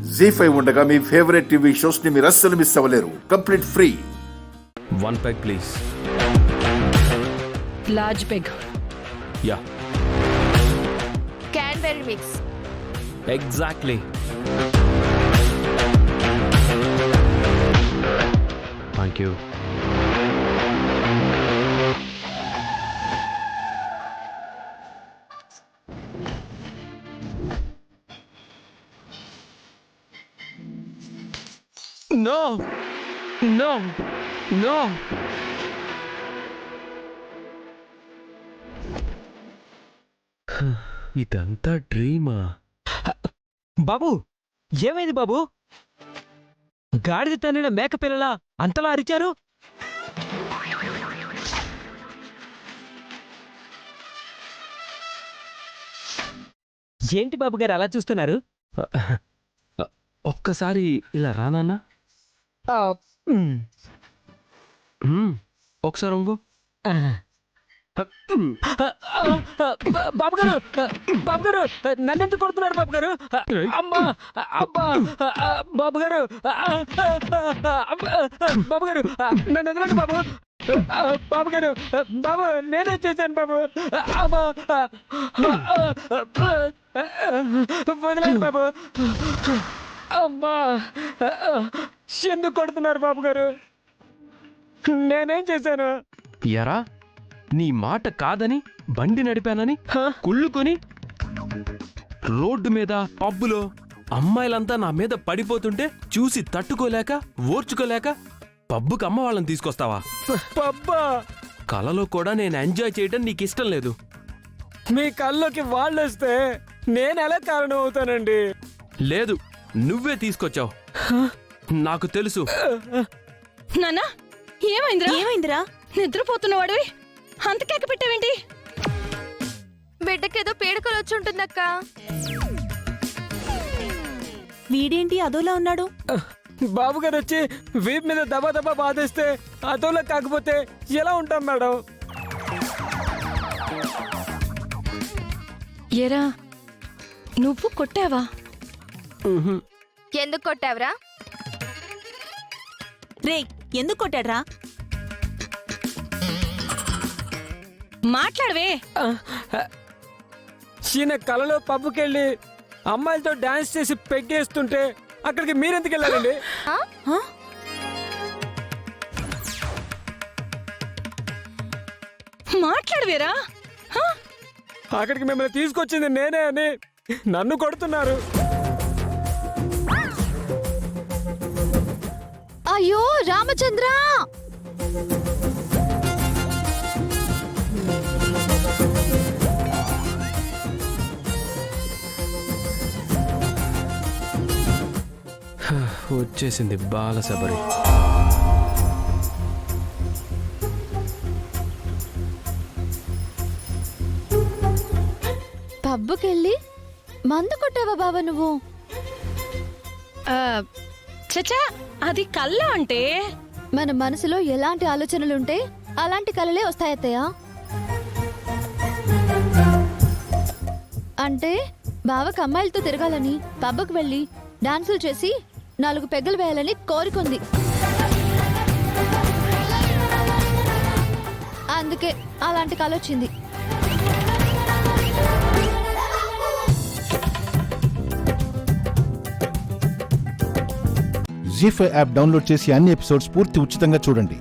జీ5 ఉండగా మీ favourite TV shows ని మీరు అస్సలు మిస్ అవ్వలేరు. Complete free. 1 peg please. Large peg. Yeah. Canberry mix. Exactly. Thank you. No. No. No. ఇదంతా డ్రీమా? బాబు, ఏమైంది బాబు? గాడిద తన్నిన మేక పిల్లల అంతలా అరిచారు? ఏంటి బాబు గారు అలా చూస్తున్నారు? ఒక్కసారి ఇలా రానా? ఒకసారి ఇంకో. బాబు గారు, బాబు గారు, నన్నెందుకు కొడుతున్నారు బాబు గారు? అమ్మా, అబ్బా, బాబు గారు, బాబు గారు, నన్ను వదలండి బాబు. బాబు గారు, బాబు నేనే చేశాను బాబు. అమ్మా, వదలండి బాబు. అమ్మా, ఎందుకు కొడుతున్నారు బాబు గారు? నేనేం చేశాను? ఎరా, నీ మాట కాదని బండి నడిపానని కుళ్ళుకొని రోడ్డు మీద పబ్బులో అమ్మాయిలంతా నా మీద పడిపోతుంటే చూసి తట్టుకోలేక ఓర్చుకోలేక పబ్బుకి అమ్మ వాళ్ళని తీసుకొస్తావా? పబ్బా? కలలో కూడా నేను ఎంజాయ్ చేయడం నీకు ఇష్టం లేదు. మీ కళ్ళలోకి వాళ్ళు వస్తే నేను ఎలా కారణం అవుతానండి? లేదు, నువ్వే తీసుకొచ్చావు. నాకు తెలుసు. నాన్నా, ఏమైందిరా? నిద్రపోతున్నవాడివి అంత కేక పెట్టావేంటి? బిడ్డకేదో పీడకలు వచ్చి ఉంటుందక్క. వీడేంటి అదోలా ఉన్నాడు? బాబు గారు వచ్చి వీప్ మీద దబా దబా బాధేస్తే అదోలా కాకపోతే ఎలా ఉంటాం మేడం? ఏరా, నువ్వు కొట్టావా? ఎందుకు కొట్టావురా? రేయ్, ఎందుకు కొట్టాడ్రా? మాట్లాడవే. ఈయన కలలో పబ్బుకెళ్ళి అమ్మాయిలతో డాన్స్ చేసి పెగ్గేస్తుంటే అక్కడికి మీరెందుకు వెళ్ళారండి? మాట్లాడవేరా? అక్కడికి మిమ్మల్ని తీసుకొచ్చింది నేనే అని నన్ను కొడుతున్నారు. అయ్యో రామచంద్ర, వచ్చేసింది బాలసబరి. పబ్బుకెళ్ళి మందు కొట్టావా బాబా నువ్వు? చచ్చా, అది కళ్ళ అంటే మన మనసులో ఎలాంటి ఆలోచనలుంటే అలాంటి కలలే వస్తాయత్తయ్య. అంటే బావకు అమ్మాయిలతో తిరగాలని, పబ్బుకు వెళ్ళి డాన్సులు చేసి 4 పెగ్గలు వేయాలని కోరుకుంది. అందుకే అలాంటి కల వచ్చింది. జీ5 యాప్ డౌన్లోడ్ చేసి అన్ని ఎపిసోడ్స్ పూర్తి ఉచితంగా చూడండి.